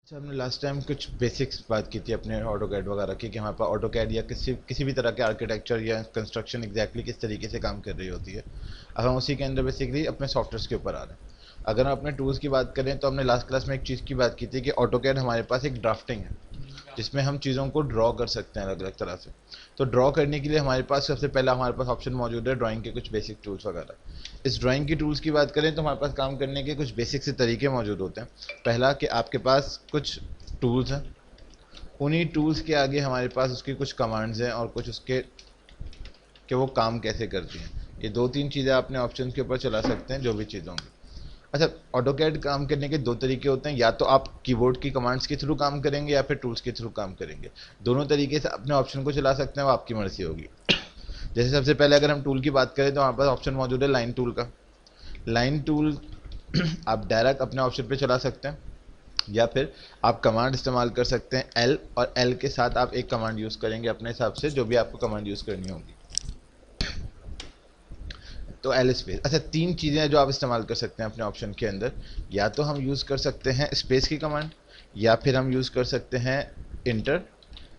अच्छा, हमने last time कुछ बेसिक्स बात की थी अपने ऑटो कैड वगैरह की कि हमारे पास ऑटो कैड या किसी किसी भी तरह के आर्किटेक्चर या कंस्ट्रक्शन एग्जैक्टली किस तरीके से काम कर रही होती है। अब हम उसी के अंदर बेसिकली अपने सॉफ्टवेयर के ऊपर आ रहे हैं। अगर हम अपने टूल्स की बात करें तो हमने लास्ट क्लास में एक चीज़ की बात की थी कि ऑटो कैड हमारे पास एक ड्राफ्टिंग है जिसमें हम चीज़ों को ड्रॉ कर सकते हैं अलग अलग तरह से। तो ड्रॉ करने के लिए हमारे पास सबसे पहला हमारे पास ऑप्शन मौजूद है ड्राइंग के कुछ बेसिक टूल्स वगैरह। इस ड्राइंग की टूल्स की बात करें तो हमारे पास काम करने के कुछ बेसिक से तरीके मौजूद होते हैं। पहला कि आपके पास कुछ टूल्स हैं, उन्हीं टूल्स के आगे हमारे पास उसकी कुछ कमांड्स हैं और कुछ उसके कि वो काम कैसे करती हैं। ये दो तीन चीज़ें आपने ऑप्शन के ऊपर चला सकते हैं जो भी चीज़ होंगी। अच्छा, ऑटोकैड काम करने के दो तरीके होते हैं, या तो आप कीबोर्ड की कमांड्स के थ्रू काम करेंगे या फिर टूल्स के थ्रू काम करेंगे। दोनों तरीके से अपने ऑप्शन को चला सकते हैं, वो आपकी मर्जी होगी। जैसे सबसे पहले अगर हम टूल की बात करें तो हमारे पास ऑप्शन मौजूद है लाइन टूल का। लाइन टूल आप डायरेक्ट अपने ऑप्शन पे चला सकते हैं या फिर आप कमांड इस्तेमाल कर सकते हैं एल, और एल के साथ आप एक कमांड यूज़ करेंगे अपने हिसाब से जो भी आपको कमांड यूज़ करनी होगी। तो एल स्पेस। अच्छा, तीन चीज़ें हैं जो आप इस्तेमाल कर सकते हैं अपने ऑप्शन के अंदर। या तो हम यूज़ कर सकते हैं स्पेस की कमांड, या फिर हम यूज़ कर सकते हैं इंटर,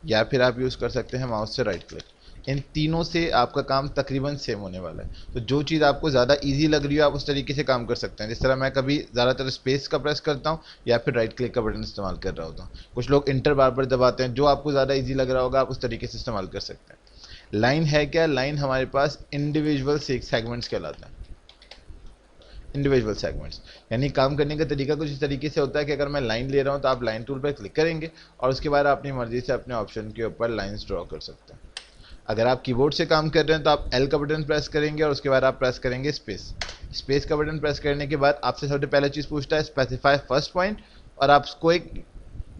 या फिर आप यूज़ कर सकते हैं माउस से राइट क्लिक। इन तीनों से आपका काम तकरीबन सेम होने वाला है। तो जो चीज़ आपको ज़्यादा इजी लग रही हो आप उस तरीके से काम कर सकते हैं। जिस तरह मैं कभी ज़्यादातर स्पेस का प्रेस करता हूँ या फिर राइट क्लिक का बटन इस्तेमाल कर रहा होता हूँ। कुछ लोग इंटर बार बार दबाते हैं। जो आपको ज़्यादा इजी लग रहा होगा आप उस तरीके से इस्तेमाल कर सकते हैं। लाइन है क्या? लाइन हमारे पास इंडिविजुअल सेगमेंट्स कहलाता है। इंडिविजुअल सेगमेंट्स यानी काम करने का तरीका कुछ इस तरीके से होता है कि अगर मैं लाइन ले रहा हूँ तो आप लाइन टूल पर क्लिक करेंगे और उसके बाद अपनी मर्जी से अपने ऑप्शन के ऊपर लाइंस ड्रॉ कर सकते हैं। अगर आप कीबोर्ड से काम कर रहे हैं तो आप एल का बटन प्रेस करेंगे और उसके बाद आप प्रेस करेंगे स्पेस। स्पेस का बटन प्रेस करने के बाद आपसे सबसे पहले चीज़ पूछता है स्पेसिफाई फर्स्ट पॉइंट, और आपको एक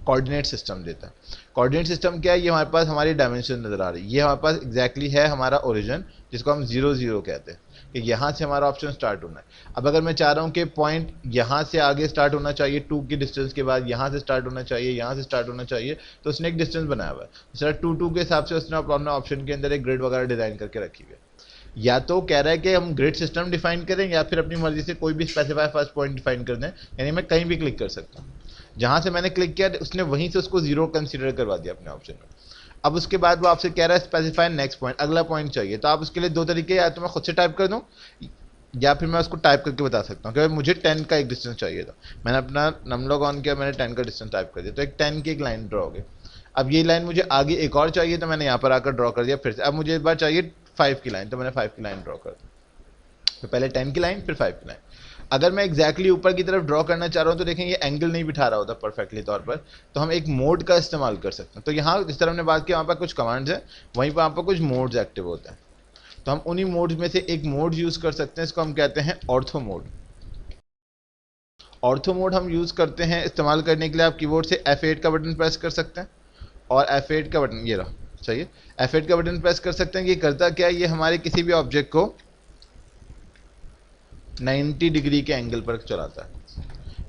कोऑर्डिनेट सिस्टम देता है। कोऑर्डिनेट सिस्टम क्या है? ये हमारे पास हमारी डायमेंशन नज़र आ रही है। ये हमारे पास एग्जैक्टली है हमारा ओरिजिन, जिसको हम 0 0 कहते हैं कि यहाँ से हमारा ऑप्शन स्टार्ट होना है। अब अगर मैं चाह रहा हूँ कि पॉइंट यहाँ से आगे स्टार्ट होना चाहिए, 2 की डिस्टेंस के बाद यहाँ से स्टार्ट होना चाहिए, यहाँ से स्टार्ट होना चाहिए, तो उसने एक डिस्टेंस बनाया हुआ है। इस तरह 2 2 के हिसाब से उसने अपने ऑप्शन के अंदर एक ग्रिड वगैरह डिजाइन करके रखी हुई है। या तो कह रहा है कि हम ग्रिड सिस्टम डिफाइन करें या फिर अपनी मर्जी से कोई भी स्पेसिफाई फर्स्ट पॉइंट डिफाइन कर दें, यानी मैं कहीं भी क्लिक कर सकता हूँ। जहां से मैंने क्लिक किया उसने वहीं से उसको 0 कंसीडर करवा दिया अपने ऑप्शन में। अब उसके बाद वो आपसे कह रहा है स्पेसिफाई नेक्स्ट पॉइंट, अगला पॉइंट चाहिए। तो आप उसके लिए दो तरीके, या तो मैं खुद से टाइप कर दूं या फिर मैं उसको टाइप करके बता सकता हूँ कि मुझे 10 का एक डिस्टेंस चाहिए था। मैंने अपना नमलॉग ऑन किया, मैंने 10 का डिस्टेंस टाइप कर दिया, तो एक 10 की एक लाइन ड्रॉ हो गई। अब ये लाइन मुझे आगे एक और चाहिए तो मैंने यहाँ पर आकर ड्रॉ कर दिया फिर से। अब मुझे इस बार चाहिए 5 की लाइन, तो मैंने 5 की लाइन ड्रॉ कर दी। तो पहले 10 की लाइन फिर 5 की लाइन। अगर मैं एग्जैक्टली ऊपर की तरफ ड्रॉ करना चाह रहा हूँ तो देखें ये एंगल नहीं बिठा रहा होता परफेक्टली तौर पर, तो हम एक मोड का इस्तेमाल कर सकते हैं। तो यहाँ जिस तरह हमने बात की वहाँ पर कुछ कमांड्स हैं, वहीं पर वहाँ पर कुछ मोड्स एक्टिव होते हैं। तो हम उन्हीं मोड्स में से एक मोड यूज़ कर सकते हैं, इसको हम कहते हैं ऑर्थो मोड। ऑर्थो मोड हम यूज़ करते हैं, इस्तेमाल करने के लिए आप कीबोर्ड से F8 का बटन प्रेस कर सकते हैं, और F8 का बटन ये रहा, चाहिए F8 का बटन प्रेस कर सकते हैं। ये करता क्या है? ये हमारे किसी भी ऑब्जेक्ट को 90 डिग्री के एंगल पर चलाता है।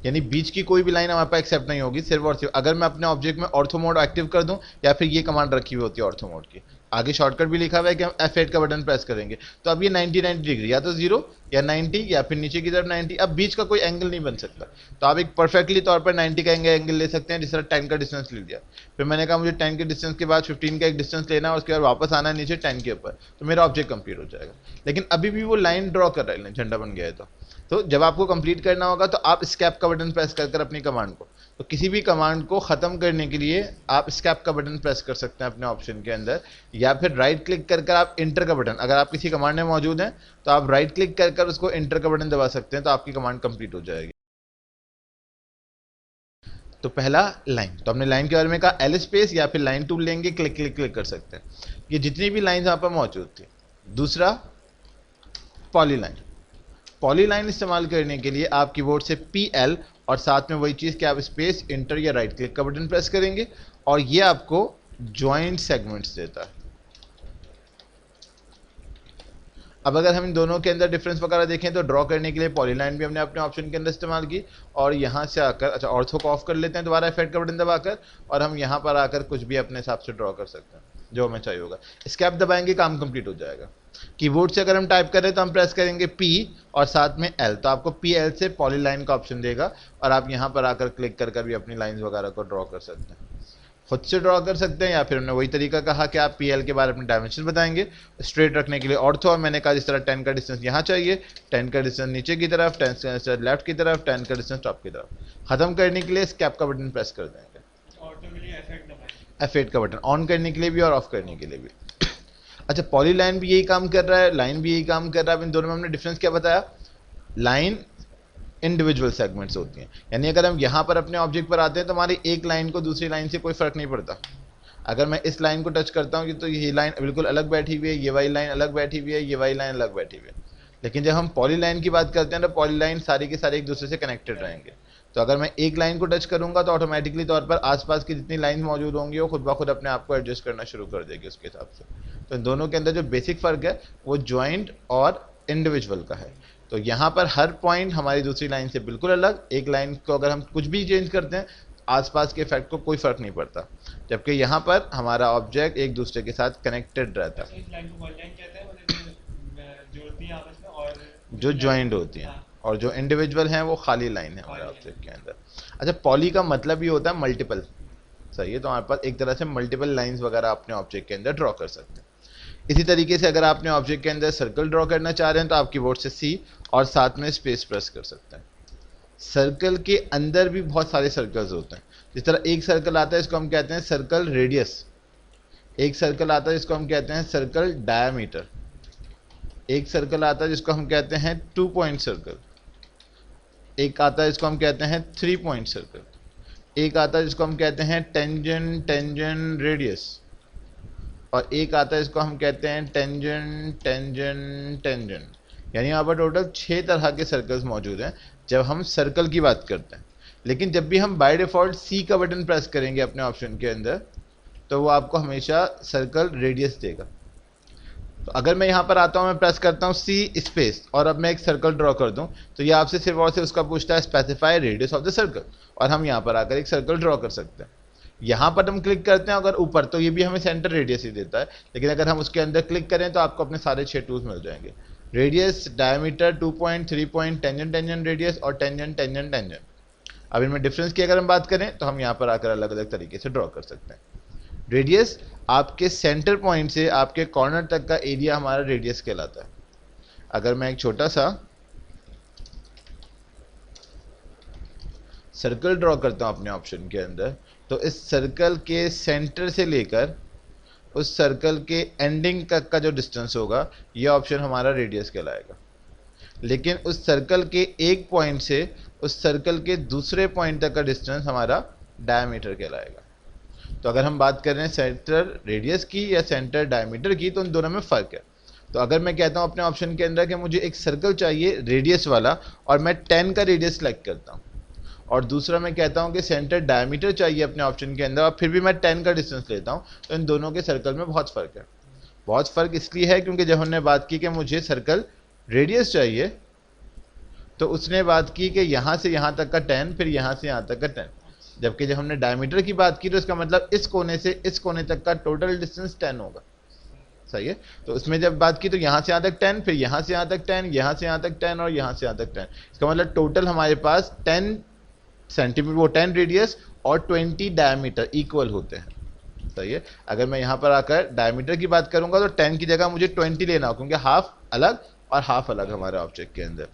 यानी बीच की कोई भी लाइन हमारे पास एक्सेप्ट नहीं होगी, सिर्फ और सिर्फ अगर मैं अपने ऑब्जेक्ट में ऑर्थो मोड एक्टिव कर दूं या फिर ये कमांड रखी हुई होती है ऑर्थो मोड की। आगे शॉर्टकट भी लिखा हुआ है कि हम F8 का बटन प्रेस करेंगे तो अब ये 90 डिग्री, या तो 0 या 90 या फिर नीचे की तरफ 90। अब बीच का कोई एंगल नहीं बन सकता। तो आप एक परफेक्टली तौर पर 90 का एंगल ले सकते हैं, जिस तरह 10 का डिस्टेंस ले लिया। फिर मैंने कहा मुझे 10 के डिस्टेंस के बाद 15 का एक डिस्टेंस लेना है, उसके बाद वापस आना है नीचे 10 के ऊपर, तो मेरा ऑब्जेक्ट कंप्लीट हो जाएगा। लेकिन अभी भी वो लाइन ड्रॉ कर रहा है, झंडा बन गया है। तो जब आपको कंप्लीट करना होगा तो आप स्केप का बटन प्रेस कर अपनी कमांड को, तो किसी भी कमांड को ख़त्म करने के लिए आप स्केप का बटन प्रेस कर सकते हैं अपने ऑप्शन के अंदर, या फिर राइट क्लिक कर आप इंटर का बटन, अगर आप किसी कमांड में मौजूद हैं तो आप राइट क्लिक कर उसको इंटर का बटन दबा सकते हैं, तो आपकी कमांड कंप्लीट हो जाएगी। तो पहला लाइन, तो हमने लाइन के बारे में कहा एल स्पेस या फिर लाइन टूल लेंगे, क्लिक क्लिक क्लिक कर सकते हैं। ये जितनी भी लाइन यहाँ पर मौजूद थी। दूसरा पॉलीलाइन। पॉलीलाइन इस्तेमाल करने के लिए आप कीबोर्ड से PL और साथ में वही चीज़ कि आप स्पेस इंटर या राइट क्लिक का बटन प्रेस करेंगे, और ये आपको जॉइंट सेगमेंट्स देता है। अब अगर हम इन दोनों के अंदर डिफरेंस वगैरह देखें तो ड्रॉ करने के लिए पॉलीलाइन भी हमने अपने ऑप्शन के अंदर इस्तेमाल की, और यहाँ से आकर, अच्छा ऑर्थो को ऑफ कर लेते हैं दोबारा F8 का बटन दबाकर, और हम यहाँ पर आकर कुछ भी अपने हिसाब से ड्रॉ कर सकते हैं। जो हमें चाहिए होगा। स्केप दबाएंगे, काम कंप्लीट हो जाएगा। कीबोर्ड से अगर हम टाइप करें तो हम प्रेस करेंगे P और साथ में L, तो आपको PL से पॉलीलाइन का ऑप्शन देगा और आप यहाँ पर आकर क्लिक कर भी अपनी लाइंस वगैरह को ड्रॉ कर सकते हैं, खुद से ड्रॉ कर सकते हैं, या फिर हमने वही तरीका कहा कि आप PL के बारे में डायमेंशन बताएंगे स्ट्रेट रखने के लिए ऑर्थो, और मैंने कहा जिस तरह 10 का डिस्टेंस यहाँ चाहिए, 10 का डिस्टेंस नीचे की तरफ, 10 का डिस्टेंस लेफ्ट की तरफ, 10 का डिस्टेंस टॉप की तरफ। खत्म करने के लिए स्केप का बटन प्रेस कर देंगे, F8 का बटन ऑन करने के लिए भी और ऑफ करने के लिए भी। अच्छा, पॉलीलाइन भी यही काम कर रहा है, लाइन भी यही काम कर रहा है। अब इन दोनों में हमने डिफरेंस क्या बताया? लाइन इंडिविजुअल सेगमेंट्स होती हैं, यानी अगर हम यहाँ पर अपने ऑब्जेक्ट पर आते हैं तो हमारी एक लाइन को दूसरी लाइन से कोई फर्क नहीं पड़ता। अगर मैं इस लाइन को टच करता हूँ तो ये लाइन बिल्कुल अलग बैठी हुई है, ये वाली लाइन अलग बैठी हुई है, ये वाली लाइन अलग बैठी हुई है। लेकिन जब हम पॉलीलाइन की बात करते हैं तो पॉलीलाइन सारी के सारे एक दूसरे से कनेक्टेड रहेंगे। तो अगर मैं एक लाइन को टच करूंगा तो ऑटोमेटिकली तौर पर आसपास की जितनी लाइन मौजूद होंगी वो खुद ब खुद अपने आप को एडजस्ट करना शुरू कर देगी उसके हिसाब से। तो इन दोनों के अंदर जो बेसिक फ़र्क है वो ज्वाइंट और इंडिविजुअल का है। तो यहाँ पर हर पॉइंट हमारी दूसरी लाइन से बिल्कुल अलग, एक लाइन को अगर हम कुछ भी चेंज करते हैं आसपास के इफेक्ट को कोई फ़र्क नहीं पड़ता, जबकि यहाँ पर हमारा ऑब्जेक्ट एक दूसरे के साथ कनेक्टेड रहता है, जो ज्वाइंट होती हैं, और जो इंडिविजुअल हैं वो खाली लाइन है हमारे ऑब्जेक्ट के अंदर। अच्छा, पॉली का मतलब ये होता है मल्टीपल, सही है, तो हमारे पास एक तरह से मल्टीपल लाइंस वगैरह अपने ऑब्जेक्ट के अंदर ड्रॉ कर सकते हैं। इसी तरीके से अगर आपने ऑब्जेक्ट के अंदर सर्कल ड्रॉ करना चाह रहे हैं तो आप कीबोर्ड से C और साथ में स्पेस प्रेस कर सकते हैं। सर्कल के अंदर भी बहुत सारे सर्कल्स होते हैं, जिस तरह एक सर्कल आता है इसको हम कहते हैं सर्कल रेडियस, एक सर्कल आता है जिसको हम कहते हैं सर्कल डायमीटर, एक सर्कल आता है जिसको हम कहते हैं 2 पॉइंट सर्कल, एक आता है जिसको हम कहते हैं 3 पॉइंट सर्कल, एक आता है जिसको हम कहते हैं टेंजेंट टेंजेंट रेडियस, और एक आता है जिसको हम कहते हैं टेंजेंट टेंजेंट टेंजेंट। यानी यहाँ पर टोटल 6 तरह के सर्कल्स मौजूद हैं जब हम सर्कल की बात करते हैं। लेकिन जब भी हम बाय डिफ़ॉल्ट C का बटन प्रेस करेंगे अपने ऑप्शन के अंदर तो वो आपको हमेशा सर्कल रेडियस देगा। तो अगर मैं यहाँ पर आता हूँ, मैं प्रेस करता हूँ C स्पेस और अब मैं एक सर्कल ड्रॉ कर दूँ तो ये आपसे सिर्फ और सिर्फ उसका पूछता है specify radius of the circle, और हम यहाँ पर आकर एक सर्कल ड्रॉ कर सकते हैं। यहाँ पर हम क्लिक करते हैं अगर ऊपर तो ये भी हमें सेंटर रेडियस ही देता है, लेकिन अगर हम उसके अंदर क्लिक करें तो आपको अपने सारे 6 टूल्स मिल जाएंगे, radius, diameter, 2 point, 3 point, tangent tangent radius और टेंजेंट टेंजेंट टेंजेंट। अब इनमें डिफरेंस की अगर हम बात करें तो हम यहाँ पर आकर अलग अलग तरीके से ड्रॉ कर सकते हैं। रेडियस आपके सेंटर पॉइंट से आपके कॉर्नर तक का एरिया हमारा रेडियस कहलाता है। अगर मैं एक छोटा सा सर्कल ड्रॉ करता हूं अपने ऑप्शन के अंदर तो इस सर्कल के सेंटर से लेकर उस सर्कल के एंडिंग तक का जो डिस्टेंस होगा यह ऑप्शन हमारा रेडियस कहलाएगा। लेकिन उस सर्कल के एक पॉइंट से उस सर्कल के दूसरे पॉइंट तक का डिस्टेंस हमारा डायमीटर कहलाएगा। तो अगर हम बात कर रहे हैं सेंटर रेडियस की या सेंटर डायमीटर की तो उन दोनों में फ़र्क है। तो अगर मैं कहता हूं अपने ऑप्शन के अंदर कि मुझे एक सर्कल चाहिए रेडियस वाला और मैं 10 का रेडियस सेलेक्ट करता हूं, और दूसरा मैं कहता हूं कि सेंटर डायमीटर चाहिए अपने ऑप्शन के अंदर और फिर भी मैं 10 का डिस्टेंस लेता हूं, तो इन दोनों के सर्कल में बहुत फ़र्क है। बहुत फ़र्क इसलिए है क्योंकि जब हमने बात की कि मुझे सर्कल रेडियस चाहिए तो उसने बात की कि यहाँ से यहाँ तक का 10, फिर यहाँ से यहाँ तक का 10, जबकि जब हमने डायमीटर की बात की तो इसका मतलब इस कोने से इस कोने तक का टोटल डिस्टेंस 10 होगा। सही है, तो उसमें जब बात की तो यहाँ से यहाँ तक 10, फिर यहाँ से यहाँ तक 10, यहाँ से यहाँ तक 10 और यहाँ से यहाँ तक 10। इसका मतलब टोटल हमारे पास 10 सेंटीमीटर, वो 10 रेडियस और 20 डायमीटर इक्वल होते हैं। सही है, अगर मैं यहाँ पर आकर डायमीटर की बात करूंगा तो 10 की जगह मुझे 20 लेना हो क्योंकि हाफ अलग और हाफ अलग हमारे ऑब्जेक्ट के अंदर।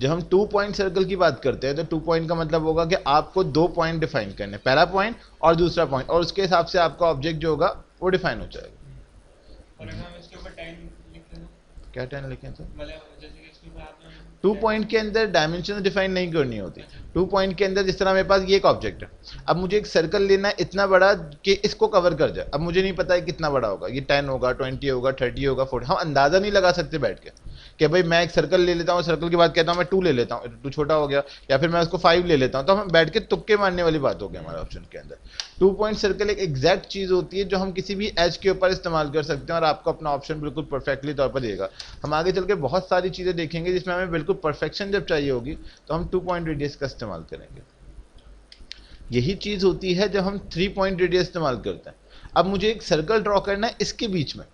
जब हम 2 पॉइंट सर्कल की बात करते हैं तो 2 पॉइंट का मतलब होगा कि आपको 2 पॉइंट डिफाइन करने, पहला पॉइंट और दूसरा पॉइंट, और उसके हिसाब से आपका ऑब्जेक्ट जो होगा वो डिफाइन हो जाएगा। और अगर हम इसके ऊपर 10 लिखें तो क्या 10 लिखें तो मतलब जैसे कि इसके ऊपर आपने 2 पॉइंट के अंदर डायमेंशन डिफाइन नहीं करनी होती। 2 पॉइंट के अंदर जिस तरह मेरे पास ये एक ऑब्जेक्ट है, अब मुझे एक सर्कल लेना है इतना बड़ा कि इसको कवर कर जाए। अब मुझे नहीं पता है कितना बड़ा होगा, ये 10 होगा, 20 होगा, 30 होगा, 40, हम अंदाजा नहीं लगा सकते बैठ के कि भाई मैं एक सर्कल ले लेता हूँ, सर्कल की बात कहता हूँ मैं 2 ले लेता हूँ, 2 छोटा हो गया, या फिर मैं उसको 5 ले लेता हूँ, तो हम बैठ के तुक्के मारने वाली बात हो गई हमारे ऑप्शन के अंदर। 2 पॉइंट सर्कल एक एग्जैक्ट चीज़ होती है जो हम किसी भी एज के ऊपर इस्तेमाल कर सकते हैं और आपको अपना ऑप्शन बिल्कुल परफेक्टली तौर पर देगा। हम आगे चल के बहुत सारी चीज़ें देखेंगे जिसमें हमें बिल्कुल परफेक्शन जब चाहिए होगी तो हम 2 पॉइंट रेडियस का इस्तेमाल करेंगे। यही चीज़ होती है जब हम 3 पॉइंट रेडियस इस्तेमाल करते हैं। अब मुझे एक सर्कल ड्रॉ करना है इसके बीच में,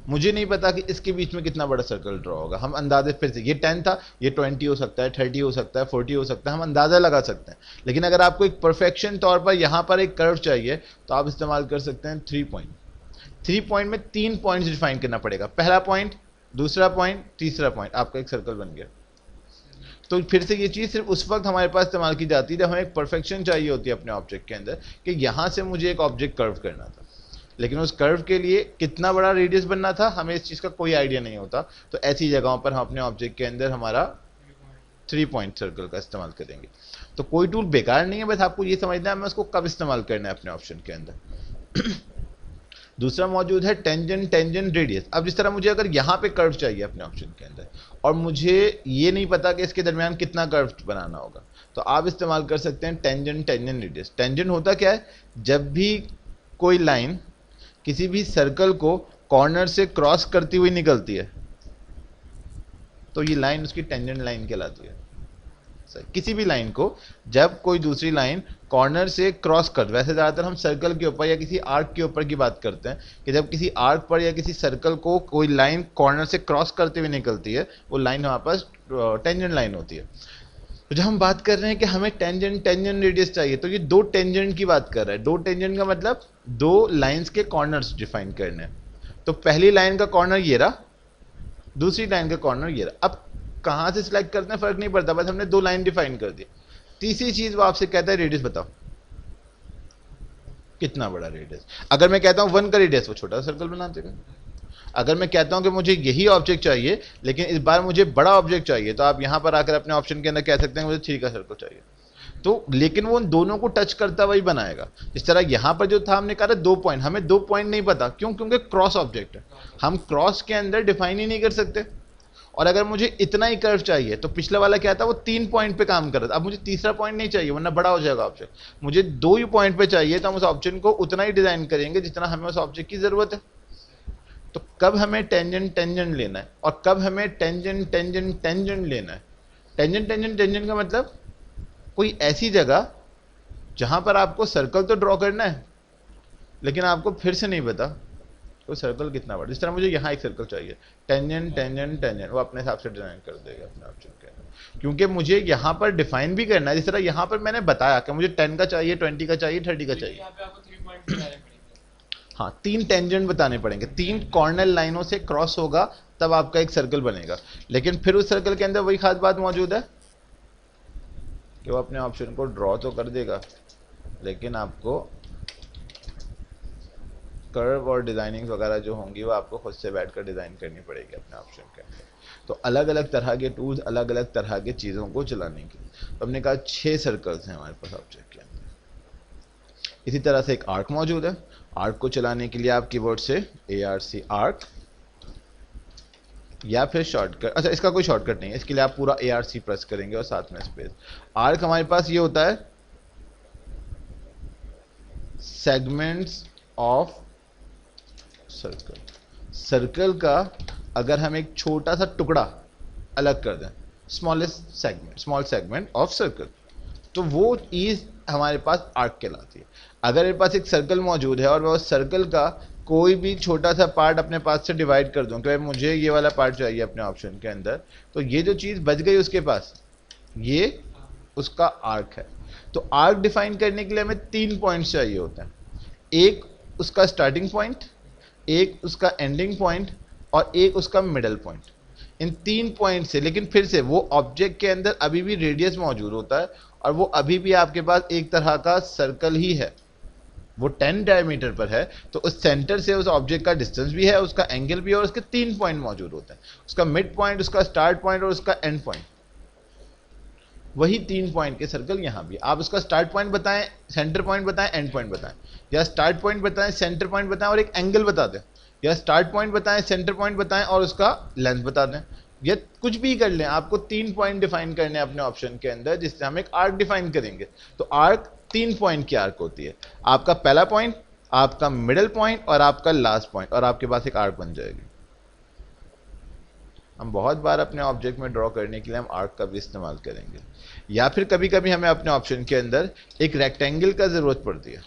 मुझे नहीं पता कि इसके बीच में कितना बड़ा सर्कल ड्रॉ होगा। हम अंदाजे फिर से, ये 10 था, ये 20 हो सकता है, 30 हो सकता है, 40 हो सकता है, हम अंदाजा लगा सकते हैं। लेकिन अगर आपको एक परफेक्शन तौर पर यहाँ पर एक कर्व चाहिए तो आप इस्तेमाल कर सकते हैं 3 पॉइंट। 3 पॉइंट में 3 पॉइंट्स डिफाइन करना पड़ेगा, पहला पॉइंट, दूसरा पॉइंट, तीसरा पॉइंट, आपका एक सर्कल बन गया। तो फिर से ये चीज़ सिर्फ उस वक्त हमारे पास इस्तेमाल की जाती है जब हमें एक परफेक्शन चाहिए होती है अपने ऑब्जेक्ट के अंदर कि यहाँ से मुझे एक ऑब्जेक्ट कर्व करना था, लेकिन उस कर्व के लिए कितना बड़ा रेडियस बनना था हमें इस चीज़ का कोई आइडिया नहीं होता। तो ऐसी जगहों पर हम अपने ऑब्जेक्ट के अंदर हमारा 3 पॉइंट सर्कल का इस्तेमाल करेंगे। तो कोई टूल बेकार नहीं है, बस आपको ये समझना है हमें उसको कब इस्तेमाल करना है अपने ऑप्शन के अंदर। दूसरा मौजूद है टेंजेंट, टेंजेंट रेडियस। अब जिस तरह मुझे अगर यहाँ पे कर्व चाहिए अपने ऑप्शन के अंदर और मुझे ये नहीं पता कि इसके दरमियान कितना कर्व बनाना होगा, तो आप इस्तेमाल कर सकते हैं टेंजेंट, टेंजेंट रेडियस। टेंजेंट होता क्या है, जब भी कोई लाइन किसी भी सर्कल को कॉर्नर से क्रॉस करती हुई निकलती है तो ये लाइन उसकी टेंजेंट लाइन कहलाती है। किसी भी लाइन को जब कोई दूसरी लाइन कॉर्नर से क्रॉस कर, वैसे ज़्यादातर हम सर्कल के ऊपर या किसी आर्क के ऊपर की बात करते हैं कि जब किसी आर्क पर या किसी सर्कल को कोई लाइन कॉर्नर से क्रॉस करते हुए निकलती है वो लाइन हमारे पास टेंजेंट लाइन होती है। तो जब हम बात कर रहे हैं कि हमें टेंजेंट, टेंजेंट रेडियस चाहिए तो ये 2 टेंजेंट की बात कर रहा है। 2 टेंजेंट का मतलब 2 लाइंस के कॉर्नर्स डिफाइन करने हैं। तो पहली लाइन का कॉर्नर ये रहा, दूसरी लाइन का कॉर्नर ये रहा। अब कहाँ से सिलेक्ट करते हैं फर्क नहीं पड़ता, बस हमने 2 लाइन डिफाइन कर दी। तीसरी चीज वो आपसे कहता है रेडियस बताओ कितना बड़ा रेडियस। अगर मैं कहता हूं 1 का रेडियस, वो छोटा सर्कल बना देगा। अगर मैं कहता हूं कि मुझे यही ऑब्जेक्ट चाहिए लेकिन इस बार मुझे बड़ा ऑब्जेक्ट चाहिए, तो आप यहां पर आकर अपने ऑप्शन के अंदर कह सकते हैं मुझे 3 का सर्कल चाहिए। तो लेकिन वो उन दोनों को टच करता वही बनाएगा। इस तरह यहां पर जो था हमने कहा था 2 पॉइंट, हमें 2 पॉइंट नहीं पता, क्यों? क्योंकि क्रॉस ऑब्जेक्ट है, हम क्रॉस के अंदर डिफाइन ही नहीं कर सकते। और अगर मुझे इतना ही कर्व चाहिए तो पिछला वाला क्या था, वो 3 पॉइंट पे काम कर रहा था। अब मुझे तीसरा पॉइंट नहीं चाहिए वरना बड़ा हो जाएगा ऑब्जेक्ट। मुझे 2 ही पॉइंट पे चाहिए तो हम उस ऑप्शन को उतना ही डिजाइन करेंगे जितना हमें उस ऑब्जेक्ट की जरूरत है। तो कब हमें टेंजेंट, टेंजेंट लेना है और कब हमें टेंजेंट, टेंजेंट, टेंजेंट लेना है। टेंजेंट, टेंजेंट, टेंजेंट का मतलब कोई ऐसी जगह जहां पर आपको सर्कल तो ड्रॉ करना है लेकिन आपको फिर से नहीं पता तो सर्कल कितना बड़ा। जिस तरह मुझे यहाँ एक सर्कल चाहिए, टेंजेंट, टेंजेंट, टेंजेंट, वो अपने हिसाब से डिजाइन कर देगा अपने ऑप्शन के अंदर, क्योंकि मुझे यहाँ पर डिफाइन भी करना है। जिस तरह यहाँ पर मैंने बताया कि मुझे 10 का चाहिए, 20 का चाहिए, 30 का चाहिए। यहाँ पे आपको 3 पॉइंट बताने पड़ेंगे। हाँ, 3 टेंजेंट बताने पड़ेंगे, 3 कॉर्नर लाइनों से क्रॉस होगा तब आपका एक सर्कल बनेगा। लेकिन फिर उस सर्कल के अंदर वही खास बात मौजूद है कि वो अपने ऑप्शन को ड्रॉ तो कर देगा लेकिन आपको कर्व और डिजाइनिंग वगैरह जो होंगी वो आपको खुद से बैठकर डिजाइन करनी पड़ेगी अपने ऑप्शन के अंदर। तो अलग अलग तरह के टूल्स, अलग अलग तरह के चीज़ों को चलाने की। तो हमने कहा 6 सर्कल्स हैं हमारे पास ऑब्जेक्ट के अंदर। इसी तरह से एक आर्क मौजूद है। आर्क को चलाने के लिए आप कीबोर्ड से ARC आर्क या फिर शॉर्टकट, अच्छा इसका कोई शॉर्टकट नहीं है, इसके लिए आप पूरा ARC प्रेस करेंगे और साथ में स्पेस। आर्क हमारे पास ये होता है सेगमेंट्स ऑफ सर्कल। सर्कल का अगर हम एक छोटा सा टुकड़ा अलग कर दें, smallest segment, small segment of circle, तो वो चीज हमारे पास आर्क कहलाती है। अगर मेरे पास एक सर्कल मौजूद है और मैं उस सर्कल का कोई भी छोटा सा पार्ट अपने पास से डिवाइड कर दूं कि मुझे ये वाला पार्ट चाहिए अपने ऑप्शन के अंदर, तो ये जो चीज बच गई उसके पास, ये उसका आर्क है। तो आर्क डिफाइन करने के लिए हमें 3 पॉइंट्स चाहिए होते हैं, एक उसका स्टार्टिंग पॉइंट, एक उसका एंडिंग पॉइंट और एक उसका मिडल पॉइंट। इन 3 पॉइंट से, लेकिन फिर से वो ऑब्जेक्ट के अंदर अभी भी रेडियस मौजूद होता है और वो अभी भी आपके पास एक तरह का सर्कल ही है, वो 10 डायमीटर पर है। तो उस सेंटर से उस ऑब्जेक्ट का डिस्टेंस भी है, उसका एंगल भी है और उसके 3 पॉइंट मौजूद होते हैं, उसका मिड पॉइंट, उसका स्टार्ट पॉइंट और उसका एंड पॉइंट। वही 3 पॉइंट के सर्कल यहाँ भी। आप उसका स्टार्ट पॉइंट बताएं, सेंटर पॉइंट बताएं, एंड पॉइंट बताएं, या स्टार्ट पॉइंट बताएं, सेंटर पॉइंट बताएं और एक एंगल बता दें, या स्टार्ट पॉइंट बताएं, सेंटर पॉइंट बताएं और उसका लेंथ बता दें, या कुछ भी कर लें। आपको 3 पॉइंट डिफाइन करने हैं अपने ऑप्शन के अंदर, जिससे हम एक आर्क डिफाइन करेंगे। तो आर्क 3 पॉइंट की आर्क होती है, आपका पहला पॉइंट, आपका मिडल पॉइंट और आपका लास्ट पॉइंट, और आपके पास एक आर्क बन जाएगी। हम बहुत बार अपने ऑब्जेक्ट में ड्रॉ करने के लिए हम आर्क का भी इस्तेमाल करेंगे, या फिर कभी कभी हमें अपने ऑप्शन के अंदर एक रेक्टेंगल का जरूरत पड़ती है।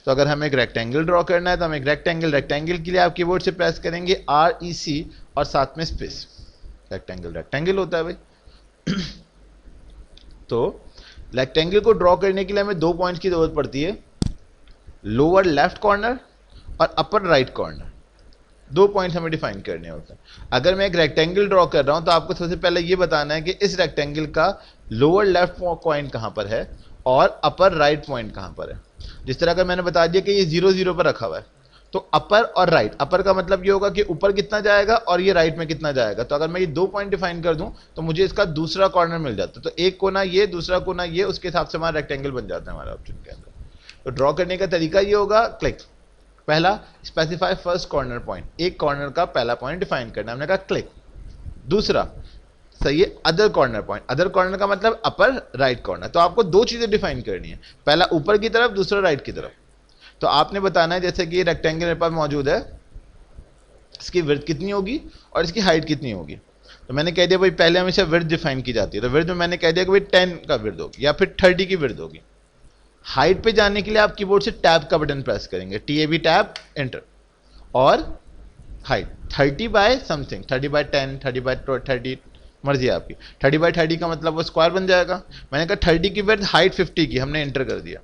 तो अगर हमें एक रेक्टेंगल ड्रॉ करना है तो हम एक रेक्टेंगल के लिए आप कीबोर्ड से प्रेस करेंगे REC और साथ में स्पेस। रेक्टेंगल होता है भाई। तो रेक्टेंगल को ड्रॉ करने के लिए हमें 2 पॉइंट्स की जरूरत पड़ती है, लोअर लेफ्ट कॉर्नर और अपर राइट कॉर्नर। 2 पॉइंट्स हमें डिफाइन करने होते हैं। अगर मैं एक रेक्टेंगल ड्रॉ कर रहा हूं तो आपको सबसे पहले ये बताना है कि इस रेक्टेंगल का लोअर लेफ्ट पॉइंट कहां पर है और अपर राइट पॉइंट कहां पर है। जिस तरह का मैंने बता दिया कि ये 0 0 पर रखा हुआ है, तो अपर और राइट, अपर का मतलब ये होगा कि ऊपर कितना जाएगा और ये राइट में कितना जाएगा। तो अगर मैं ये 2 पॉइंट डिफाइन कर दूं तो मुझे इसका दूसरा कॉर्नर मिल जाता है। तो एक कोना ये, दूसरा कोना ये, उसके हिसाब से हमारा रेक्टेंगल बन जाता है हमारे ऑप्शन के अंदर। तो ड्रॉ करने का तरीका ये होगा, क्लिक। पहला, स्पेसिफाई फर्स्ट कॉर्नर पॉइंट, एक कॉर्नर का पहला पॉइंट डिफाइन करना, हमने कहा क्लिक। दूसरा सही है, other corner point, other corner का मतलब अपर राइट कॉर्नर। तो आपको 2 चीजें डिफाइन करनी है, पहला ऊपर की तरफ, दूसरा राइट की तरफ। तो आपने बताना है जैसे कि ये रेक्टेंगल मेरे पास मौजूद है, इसकी विड्थ कितनी होगी और इसकी हाइट कितनी होगी। तो मैंने कह दिया भाई पहले हमेशा विड्थ डिफाइन की जाती है, तो विड्थ में मैंने कह दिया कि भाई 10 का विड्थ होगी या फिर 30 की विड्थ होगी। हाइट पे जाने के लिए आप कीबोर्ड से टैब का बटन प्रेस करेंगे, TAB टैब, एंटर। और height 30 by something, 30 by 10, 30 by 30, मर्जी है आपकी। 30 बाय 30 का मतलब वो स्क्वायर बन जाएगा। मैंने कहा 30 की विड्थ, हाइट 50 की, हमने एंटर कर दिया।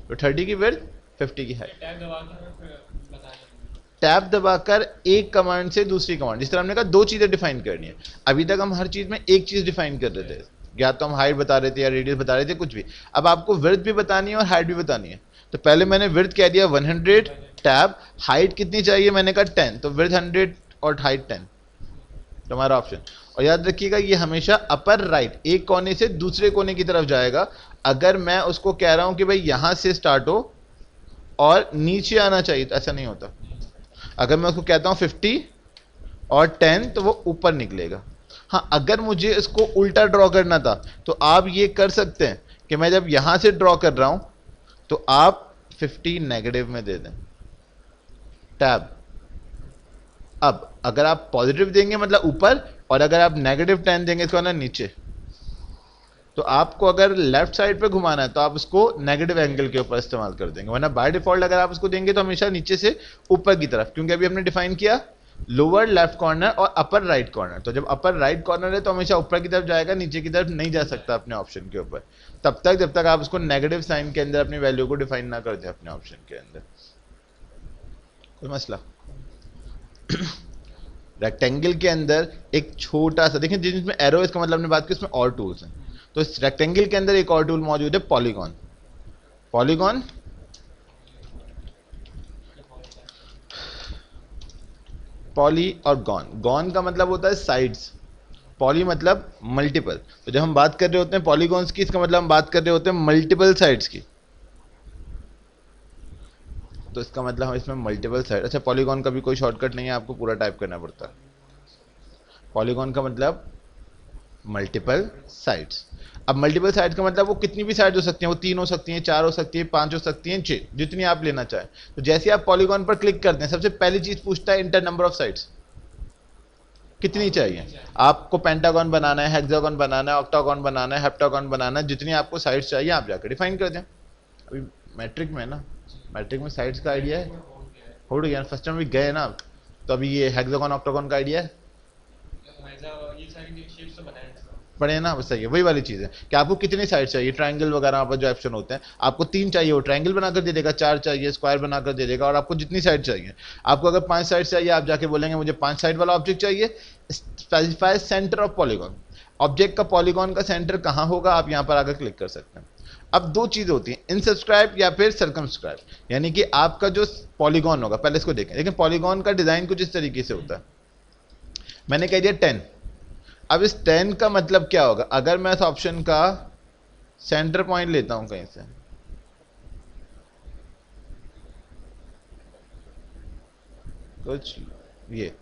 तो 30 की विड्थ, 50 की हाइट। टैब दबा के फिर बता देंगे। टैब दबाकर एक कमांड से दूसरी कमांड, जिस तरह हमने कहा 2 चीजें डिफाइन करनी है। अभी तक हम हर चीज में एक चीज डिफाइन कर रहे थे, या तो हम हाइट बता रहे थे या रेडियस बता रहे थे, कुछ भी। अब आपको विड्थ भी बतानी है और हाइट भी बतानी है। तो पहले मैंने विड्थ कह दिया 100, टैब, हाइट कितनी चाहिए, मैंने कहा 10, तो विड्थ 100 और हाइट 10, तो हमारा ऑप्शन। और याद रखिएगा ये हमेशा अपर राइट, एक कोने से दूसरे कोने की तरफ जाएगा। अगर मैं उसको कह रहा हूं कि भाई यहां से स्टार्ट हो और नीचे आना चाहिए, तो ऐसा नहीं होता। अगर मैं उसको कहता हूं 50 और 10, तो वो ऊपर निकलेगा। हाँ, अगर मुझे इसको उल्टा ड्रॉ करना था तो आप ये कर सकते हैं कि मैं जब यहां से ड्रॉ कर रहा हूं तो आप 50 नेगेटिव में दे दें, टैब। अब अगर आप पॉजिटिव देंगे मतलब ऊपर, और अगर आप नेगेटिव 10 देंगे इसको ना नीचे, तो आपको अगर लेफ्ट साइड पे घुमाना है तो आप उसको नेगेटिव एंगल के ऊपर इस्तेमाल कर देंगे, वरना बाय डिफॉल्ट अगर आप उसको देंगे तो हमेशा नीचे से ऊपर की तरफ, क्योंकि अभी हमने डिफाइन किया लोअर लेफ्ट कॉर्नर और अपर राइट कॉर्नर। तो जब अपर राइट कॉर्नर है तो हमेशा ऊपर की तरफ जाएगा, नीचे की तरफ नहीं जा सकता अपने ऑप्शन के ऊपर, तब तक जब तक आप उसको नेगेटिव साइन के अंदर अपनी वैल्यू को डिफाइन ना कर दें अपने ऑप्शन के अंदर। कोई मसला? रेक्टेंगल के अंदर एक छोटा सा देखिए, जिसमें एरो, इसका मतलब हमने बात की उसमें और टूल्स हैं। तो इस रेक्टेंगल के अंदर एक और टूल मौजूद है, पॉलीगॉन। पॉलीगॉन पॉली और गॉन, गॉन का मतलब होता है साइड्स, पॉली मतलब मल्टीपल। तो जब हम बात कर रहे होते हैं पॉलीगॉन्स की, इसका मतलब हम बात कर रहे होते हैं मल्टीपल साइड्स की। तो इसका मतलब हम इसमें मल्टीपल साइड, अच्छा पॉलीगॉन का भी कोई शॉर्टकट नहीं है, आपको पूरा टाइप करना पड़ता है। पॉलीगॉन का मतलब मल्टीपल साइड्स। अब मल्टीपल साइड्स का मतलब वो कितनी भी साइड हो सकती हैं, वो 3 हो सकती हैं, 4 हो सकती हैं, 5 हो सकती हैं, 6, जितनी आप लेना चाहें। तो जैसे आप पॉलीगॉन पर क्लिक करते हैं सबसे पहली चीज पूछता है इंटर नंबर ऑफ साइड्स, कितनी चाहिए। आपको पेंटागन बनाना है, हेक्सागन बनाना है, ऑक्टागन बनाना है, हेप्टागन बनाना है, जितनी आपको साइड्स चाहिए आप जाकर डिफाइन कर दें। अभी मैट्रिक में ना, मैट्रिक में साइड्स का आइडिया है, हो गया फर्स्ट टाइम भी गए ना, तो अभी ये हेक्सागन ऑक्टागन का आइडिया है, ये सारी शेप्स तो बनाए हैं। पढ़े ना, बस सही है, वही वाली चीज है कि आपको कितनी साइड चाहिए। ट्रायंगल वगैरह पर जो ऑप्शन होते हैं, आपको 3 चाहिए वो ट्रायंगल बनाकर दे देगा, 4 चाहिए स्क्वायर बनाकर दे देगा, और आपको जितनी साइड चाहिए। आपको अगर 5 साइड चाहिए, आप जाके बोलेंगे मुझे 5 साइड वाला ऑब्जेक्ट चाहिए। Specify centre of polygon, object का पॉलीगॉन का सेंटर कहां होगा, आप यहां पर आकर क्लिक कर सकते हैं। अब 2 चीजें होती हैं, इनसब्सक्राइब या फिर सर्कमस्क्राइब, यानी कि आपका जो पॉलीगॉन होगा, पहले इसको देखें। लेकिन पॉलीगॉन का डिजाइन कुछ इस तरीके से होता है, मैंने कह दिया 10। अब इस 10 का मतलब क्या होगा, अगर मैं इस ऑप्शन का सेंटर पॉइंट लेता हूं कहीं से, कुछ ये,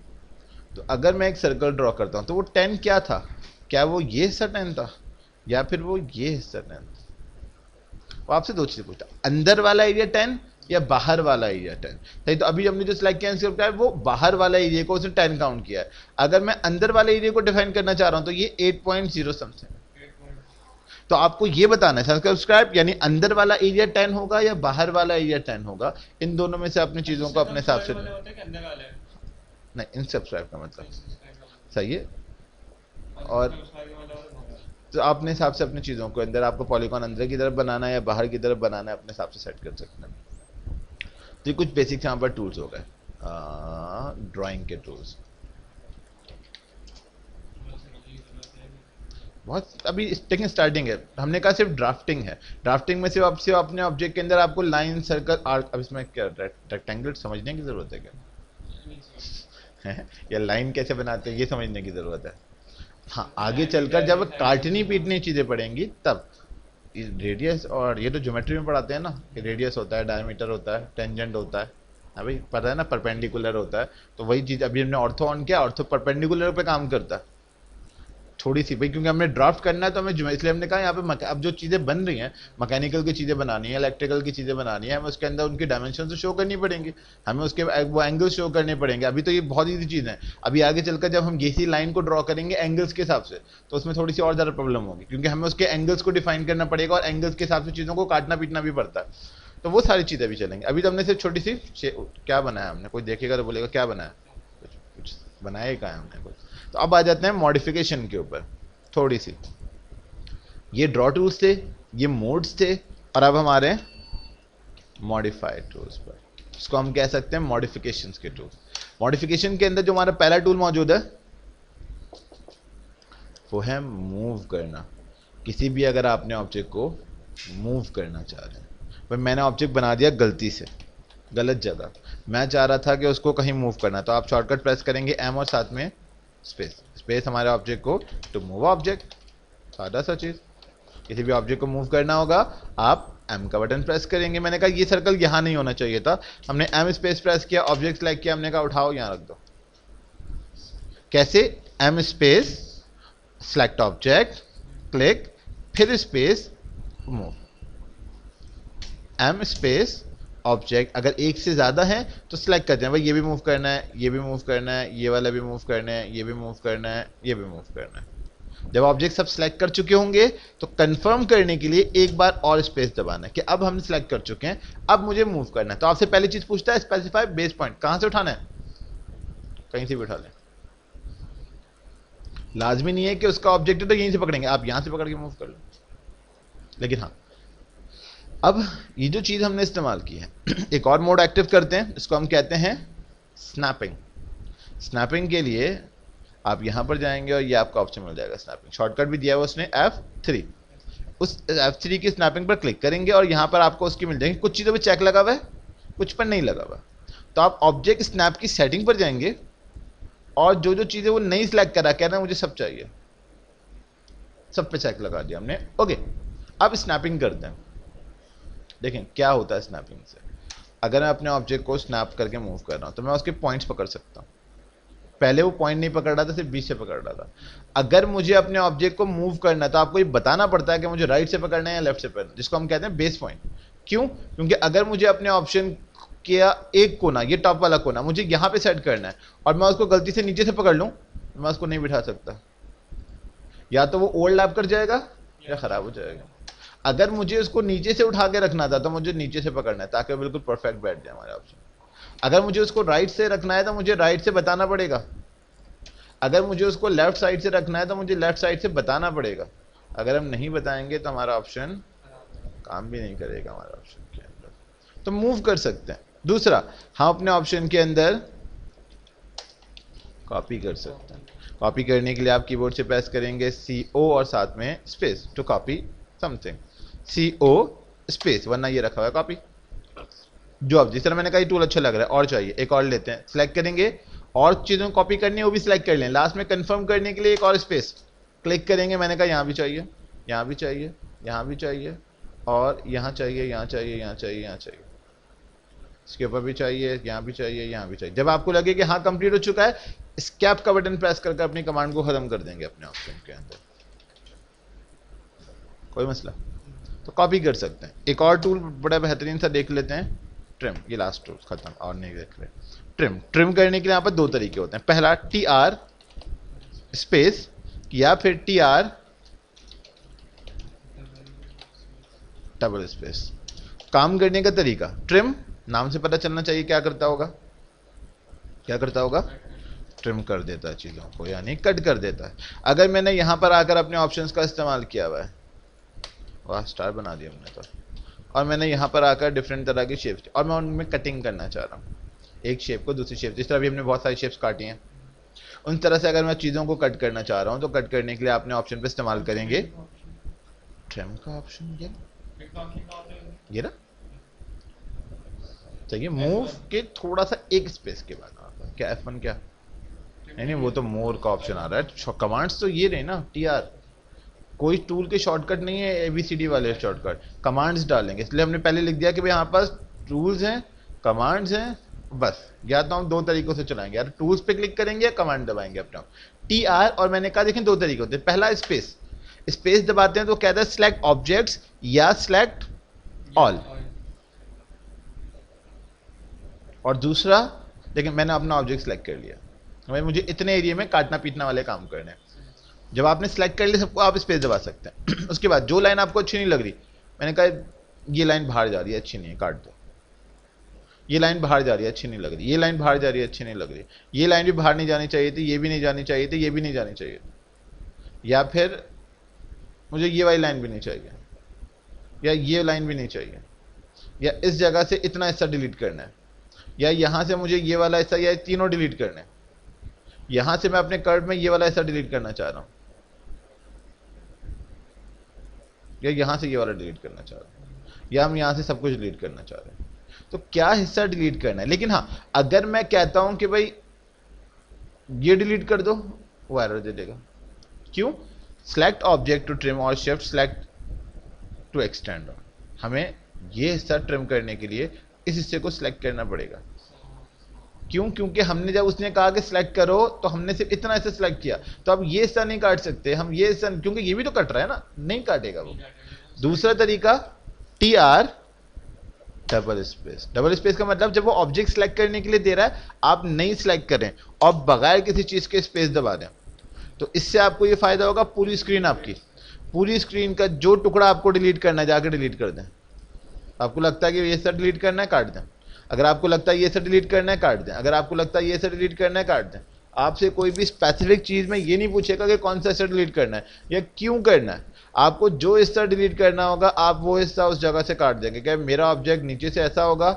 तो अगर मैं एक सर्कल ड्रॉ करता हूं तो वो 10 क्या था, क्या वो ये हिस्सा 10 था या फिर वो ये हिस्सा 10 था। वो आपसे 2 चीजें पूछता, अंदर वाला एरिया 10 या बाहर वाला एरिया 10। सही, तो अभी हमने जो सिलेक्ट किया है वो बाहर वाला एरिया को उसने 10 काउंट किया है। अगर मैं अंदर वाले एरिया को डिफाइन करना चाह रहा हूं तो ये 8.0 समथिंग। तो आपको ये बताना है सर्कमस्क्राइब यानी अंदर वाला एरिया 10 होगा या बाहर वाला एरिया 10 होगा, इन दोनों में से अपनी चीजों को अपने हिसाब से वाले होते हैं कि अंदर वाले हैं? नहीं, इनसब्सक्राइब का मतलब सब्सक्राइब का मतलब। सही है। और सब्सक्राइब का मतलब होता है। तो अपने हिसाब से अपनी चीज़ों को अंदर आपको पॉलीगॉन अंदर की तरफ बनाना है या बाहर की तरफ बनाना है अपने हिसाब से सेट कर सकते हैं। तो ये कुछ बेसिक्स यहाँ पर टूल्स हो गए, ड्राइंग के टूल्स। बहुत अभी टेकिंग स्टार्टिंग है, हमने कहा सिर्फ ड्राफ्टिंग है। ड्राफ्टिंग में सिर्फ अपने ऑब्जेक्ट के अंदर आपको लाइन सर्कल आर्क, अब इसमें क्या रेक्टेंगल समझने की जरूरत है क्या या लाइन कैसे बनाते हैं ये समझने की जरूरत है। हाँ, आगे चलकर जब काटनी पीटनी चीजें पड़ेंगी तब रेडियस, और ये तो ज्योमेट्री में पढ़ाते हैं ना कि रेडियस होता है, डायमीटर होता है, टेंजेंट होता है। हाँ भाई पता है ना, परपेंडिकुलर होता है। तो वही चीज अभी हमने ऑर्थो ऑन किया, ऑर्थो परपेंडिकुलर पे काम करता है थोड़ी सी भाई, क्योंकि हमने ड्राफ्ट करना है तो हमें इसलिए हमने कहा यहाँ पे अब जो चीज़ें बन रही हैं, मैकेनिकल की चीज़ें बनानी है, इलेक्ट्रिकल की चीज़ें बनानी है, हमें उसके अंदर उनकी डायमेंशन तो शो करनी पड़ेंगी, हमें उसके वो एंगल शो करने पड़ेंगे। अभी तो ये बहुत ईजी चीज़ है, अभी आगे चलकर जब हम गेसी लाइन को ड्रॉ करेंगे एंगल्स के हिसाब से तो उसमें थोड़ी सी और ज़्यादा प्रॉब्लम होगी, क्योंकि हमें उसके एंगल्स को डिफाइन करना पड़ेगा और एंगल्स के हिसाब से चीज़ों को काटना पीटना भी पड़ता है। तो वो सारी चीज़ें भी चलेंगी। अभी तो हमने सिर्फ छोटी सी क्या बनाया हमने, कोई देखेगा तो बोलेगा क्या बनाया, कुछ बनाया ही कहा है हमने कुछ। तो अब आ जाते हैं मॉडिफिकेशन के ऊपर थोड़ी सी। ये ड्रॉ टूल्स थे, ये मोड्स थे, और अब हमारे मॉडिफाइड टूल्स पर, इसको हम कह सकते हैं मॉडिफिकेशंस के टूल। मॉडिफिकेशन के अंदर जो हमारा पहला टूल मौजूद है वो है मूव करना। किसी भी अगर आपने ऑब्जेक्ट को मूव करना चाह रहे हैं, भाई मैंने ऑब्जेक्ट बना दिया गलती से गलत जगह, मैं चाह रहा था कि उसको कहीं मूव करना, तो आप शॉर्टकट प्रेस करेंगे एम और साथ में स्पेस। स्पेस हमारे ऑब्जेक्ट को टू मूव ऑब्जेक्ट, सादा सा चीज। किसी भी ऑब्जेक्ट को मूव करना होगा आप एम का बटन प्रेस करेंगे। मैंने कहा ये सर्कल यहां नहीं होना चाहिए था, हमने एम स्पेस प्रेस किया, ऑब्जेक्ट सेलेक्ट किया, हमने कहा उठाओ यहां रख दो। कैसे? M space select object, click, फिर space, move. M space object अगर एक से ज्यादा है तो सिलेक्ट करते हैं भाई ये भी मूव करना है, ये भी मूव करना है, ये वाला भी मूव करना है, ये भी मूव करना है, ये भी मूव करना है। जब ऑब्जेक्ट सब सिलेक्ट कर चुके होंगे तो कंफर्म करने के लिए एक बार और स्पेस दबाना है कि अब हम सिलेक्ट कर चुके हैं, अब मुझे मूव करना है। तो आपसे पहली चीज पूछता है स्पेसिफाई बेस पॉइंट, कहां से उठाना है, कहीं से भी उठा लें, लाजमी नहीं है कि उसका ऑब्जेक्ट है तो यहीं से पकड़ेंगे, आप यहां से पकड़ के मूव कर लो। लेकिन हाँ, अब ये जो चीज हमने इस्तेमाल की है एक और मोड एक्टिव करते हैं, इसको हम कहते हैं स्नैपिंग। स्नैपिंग के लिए आप यहां पर जाएंगे और ये आपका ऑप्शन मिल जाएगा स्नैपिंग, शॉर्टकट भी दिया हुआ उसने F3। उस F3 की स्नैपिंग पर क्लिक करेंगे और यहां पर आपको उसकी मिल जाएगी, कुछ चीज़ों पर चेक लगा हुआ है, कुछ पर नहीं लगा हुआ। तो आप ऑब्जेक्ट स्नैप की सेटिंग पर जाएंगे और जो जो चीज़ें वो नहीं सिलेक्ट करा, कह रहे हैं मुझे सब चाहिए, सब पे चेक लगा दिया हमने। ओके, अब स्नैपिंग करते हैं। देखें क्या होता है स्नैपिंग से। अगर मैं अपने ऑब्जेक्ट को स्नैप करके मूव कर रहा हूं तो मैं उसके पॉइंट्स पकड़ सकता हूं। पहले वो पॉइंट नहीं पकड़ रहा था, सिर्फ बीच से पकड़ रहा था। अगर मुझे अपने ऑब्जेक्ट को मूव करना है तो आपको ये बताना पड़ता है कि मुझे राइट से पकड़ना है या लेफ्ट से पकड़ना है, जिसको हम कहते हैं बेस पॉइंट। क्यों? क्योंकि अगर मुझे अपने ऑप्शन के एक कोना, ये टॉप वाला कोना मुझे यहां पे सेट करना है और मैं उसको गलती से नीचे से पकड़ लूं, मैं उसको नहीं बिठा सकता, या तो वो ओवरलैप कर जाएगा या खराब हो जाएगा। अगर मुझे उसको नीचे से उठा के रखना था तो मुझे नीचे से पकड़ना है ताकि बिल्कुल परफेक्ट बैठ जाए हमारे ऑप्शन। अगर मुझे उसको राइट से रखना है तो मुझे राइट से बताना पड़ेगा। अगर मुझे उसको लेफ्ट साइड से रखना है तो मुझे लेफ्ट साइड से बताना पड़ेगा। अगर हम नहीं बताएंगे तो हमारा ऑप्शन काम भी नहीं करेगा हमारे ऑप्शन के अंदर। तो मूव कर सकते हैं। दूसरा, हम अपने ऑप्शन के अंदर कॉपी कर सकते हैं। कॉपी करने के लिए आप कीबोर्ड से प्रेस करेंगे CO और साथ में space to copy something, CO space, वरना ये रखा हुआ है कॉपी। जो अब जिस तरह मैंने कहा ये टूल अच्छा लग रहा है, और चाहिए एक और लेते हैं, सिलेक्ट करेंगे और चीज़ों को कॉपी करनी है वो भी सिलेक्ट कर लें। लास्ट में कंफर्म करने के लिए एक और स्पेस क्लिक करेंगे। मैंने कहा यहाँ भी चाहिए, यहाँ भी चाहिए, यहाँ भी चाहिए, और यहाँ चाहिए, यहाँ चाहिए, यहाँ चाहिए, यहाँ चाहिए, इसके ऊपर भी चाहिए, यहाँ भी चाहिए, यहाँ भी चाहिए। जब आपको लगे कि हाँ कंप्लीट हो चुका है, एस्केप का बटन प्रेस करके अपनी कमांड को खत्म कर देंगे अपने ऑप्शन के अंदर, कोई मसला। तो कॉपी कर सकते हैं। एक और टूल बड़ा बेहतरीन सा देख लेते हैं, ट्रिम। ये लास्ट टूल खत्म, और नहीं देख रहे। ट्रिम, ट्रिम करने के लिए यहाँ पर दो तरीके होते हैं। पहला TR स्पेस या फिर TR डबल स्पेस। काम करने का तरीका, ट्रिम, नाम से पता चलना चाहिए क्या करता होगा, क्या करता होगा, ट्रिम कर देता है चीज़ों को, यानी कट कर देता है। अगर मैंने यहाँ पर आकर अपने ऑप्शंस का इस्तेमाल किया हुआ है, वाह स्टार बना दिया हमने तो, और मैंने यहाँ पर आकर डिफरेंट तरह की शेप्स और मैं उनमें कटिंग करना चाह रहा हूँ, एक शेप को दूसरी शेप, जिस तरह भी हमने बहुत सारी शेप्स काटी हैं उन तरह से अगर मैं चीज़ों को कट करना चाह रहा हूँ तो कट करने के लिए आपने ऑप्शन पे इस्तेमाल करेंगे ट्रिम का ऑप्शन, ये ना चाहिए मूव के थोड़ा सा एक स्पेस के बाद आता है क्या, F1 क्या, नहीं वो तो मोर का ऑप्शन आ रहा है, कमांड्स तो ये रहे ना TR, कोई टूल के शॉर्टकट नहीं है ABCD वाले शॉर्टकट, कमांड्स डालेंगे, इसलिए हमने पहले लिख दिया कि भाई यहाँ पास टूल्स हैं, कमांड्स हैं, बस या तो हम दो तरीकों से चलाएंगे, यार टूल्स पे क्लिक करेंगे या कमांड दबाएंगे अपने आप। TR और मैंने कहा देखें दो तरीके होते हैं, पहला स्पेस, स्पेस दबाते हैं तो कहता है सिलेक्ट ऑब्जेक्ट्स या सिलेक्ट ऑल, और दूसरा लेकिन मैंने अपना ऑब्जेक्ट सेलेक्ट कर लिया, भाई मुझे इतने एरिया में काटना पीटना वाले काम करने हैं। जब आपने सेलेक्ट कर लिया सबको आप स्पेस दबा सकते हैं। उसके बाद जो लाइन आपको अच्छी नहीं लग रही, मैंने कहा ये लाइन बाहर जा रही है अच्छी नहीं है काट दो, ये लाइन बाहर जा रही है अच्छी नहीं लग रही, ये लाइन बाहर जा रही है अच्छी नहीं लग रही, ये लाइन भी बाहर नहीं जानी चाहिए थी, ये भी नहीं जानी चाहिए थी, ये भी नहीं जानी चाहिए, या फिर मुझे ये वाली लाइन भी नहीं चाहिए, या ये लाइन भी नहीं चाहिए, या इस जगह से इतना हिस्सा डिलीट करना है, या यहां से मुझे ये वाला हिस्सा या तीनों डिलीट करना है, यहां से मैं अपने कर्व में ये वाला हिस्सा डिलीट करना चाह रहा हूं, या यहां से ये वाला डिलीट करना चाह रहा हूं, या हम यहां से सब कुछ डिलीट करना चाह रहे हैं, तो क्या हिस्सा डिलीट करना है। लेकिन हाँ अगर मैं कहता हूं कि भाई ये डिलीट कर दो, वो एरर दे देगा, क्यों, सेलेक्ट ऑब्जेक्ट टू ट्रिम और शिफ्ट सेलेक्ट टू एक्सटेंड, हमें ये हिस्सा ट्रिम करने के लिए इस हिस्से को सिलेक्ट करना पड़ेगा, क्यों, क्योंकि हमने जब उसने कहा कि सिलेक्ट करो तो हमने सिर्फ इतना हिस्सा सिलेक्ट किया, तो अब ये हिस्सा नहीं काट सकते हम, ये हिस्सा क्योंकि ये भी तो कट रहा है ना, नहीं काटेगा वो। दूसरा तरीका TR double space, double space का मतलब जब वो ऑब्जेक्ट सिलेक्ट करने के लिए दे रहा है आप नहीं सिलेक्ट करें और बगैर किसी चीज के स्पेस दबा दें, तो इससे आपको ये फायदा होगा, पूरी स्क्रीन आपकी, पूरी स्क्रीन का जो टुकड़ा आपको डिलीट करना है जाकर डिलीट कर दें, आपको लगता है कि ये सब डिलीट करना है काट दें, अगर आपको लगता है ये सब डिलीट करना है काट दें, अगर आपको लगता है ये सब डिलीट करना है काट दें, आपसे कोई भी स्पेसिफिक चीज में ये नहीं पूछेगा कि कौन सा हिस्सा डिलीट करना है या क्यों करना है, आपको जो हिस्सा डिलीट करना होगा आप वो हिस्सा उस जगह से काट देंगे, क्या मेरा ऑब्जेक्ट नीचे से ऐसा होगा,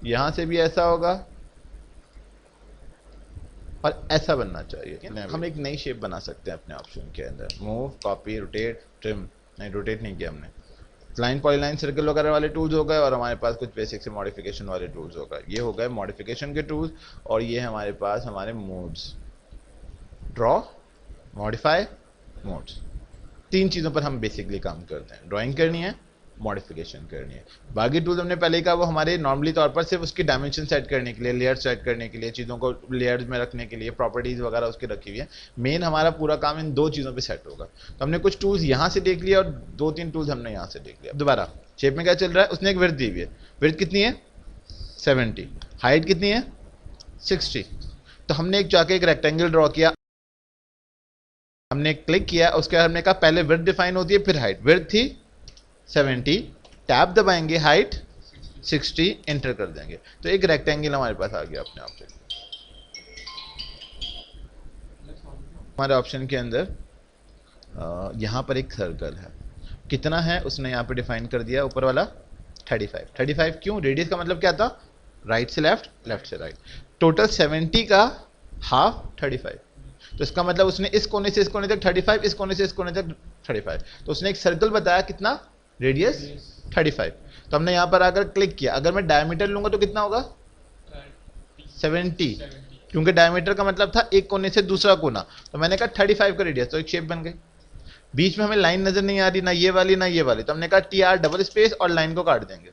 यहां से भी ऐसा होगा और ऐसा बनना चाहिए। हम एक नई शेप बना सकते हैं अपने ऑप्शन के अंदर, मूव, कॉपी, रोटेट, ट्रिम, नहीं रोटेट नहीं किया हमने, लाइन पॉलीलाइन सर्कल वगैरह वाले टूल्स हो गए और हमारे पास कुछ बेसिक से मॉडिफिकेशन वाले टूल्स हो गए, ये हो गए मॉडिफिकेशन के टूल्स, और ये हमारे पास हमारे मोड्स, ड्रॉ, मॉडिफाई, मोड्स, तीन चीज़ों पर हम बेसिकली काम करते हैं, ड्राइंग करनी है, मॉडिफिकेशन करनी है। बाकी टूल्स हमने पहले कहा वो हमारे नॉर्मली तौर पर सिर्फ उसकी डायमेंशन सेट करने के लिए, लेयर सेट करने के लिए, चीज़ों को लेयर्स में रखने के लिए, प्रॉपर्टीज़ वगैरह उसकी रखी हुई है, मेन हमारा पूरा काम इन दो चीज़ों पे सेट होगा। तो हमने कुछ टूल्स यहाँ से देख लिया और दो तीन टूल्स हमने यहाँ से देख लिया। दोबारा शेप में क्या चल रहा है, उसने एक विड्थ दी हुई है, विड्थ कितनी है 70, हाइट कितनी है 60, तो हमने एक जाके एक रेक्टेंगल ड्रॉ किया, हमने क्लिक किया, उसके बाद हमने कहा पहले विड्थ डिफाइन होती है फिर हाइट, विड्थ थी 70, टैब दबाएंगे, हाइट 60, एंटर कर देंगे, तो एक रेक्टेंगल हमारे पास आ गया अपने ऑप्शन। हमारे ऑप्शन के अंदर यहाँ पर एक सर्कल है, कितना है उसने यहाँ पे डिफाइन कर दिया ऊपर वाला 35, 35 क्यों, रेडियस का मतलब क्या था, राइट से लेफ्ट, लेफ्ट से राइट, टोटल 70 का हाफ 35, तो इसका मतलब उसने इस कोने से इस कोने तक 35, इस कोने से इस कोने तक 35, तो उसने एक सर्कल बताया कितना, रेडियस 35, तो हमने यहाँ पर आकर क्लिक किया, अगर मैं डायमीटर लूंगा तो कितना होगा 70, क्योंकि डायमीटर का मतलब था एक कोने से दूसरा कोना, तो मैंने कहा 35 का रेडियस, तो एक शेप बन गई। बीच में हमें लाइन नजर नहीं आ रही, ना ये वाली ना ये वाली, तो हमने कहा TR डबल स्पेस और लाइन को काट देंगे,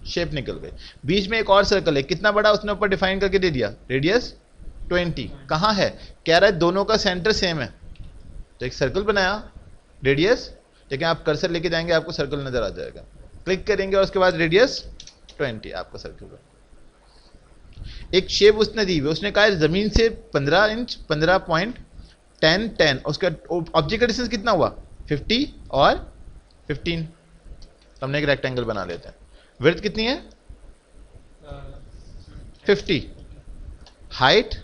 शेप निकल गई। बीच में एक और सर्कल है, कितना बड़ा उसने ऊपर डिफाइन करके दे दिया, रेडियस 20, कहाँ है, कह रहा है दोनों का सेंटर सेम है, तो एक सर्कल बनाया, रेडियस, लेकिन आप कर्सर लेके जाएंगे आपको सर्कल नजर आ जाएगा, क्लिक करेंगे और उसके बाद रेडियस 20 आपका सर्कल बना। एक शेप उसने दी हुई, उसने कहा जमीन से 15 इंच 15.10 10, उसका ऑब्जेक्ट का डिस्टेंस कितना हुआ 50 और 15। तो हमने एक रेक्टेंगल बना लेते हैं। विड्थ कितनी है? 50। हाइट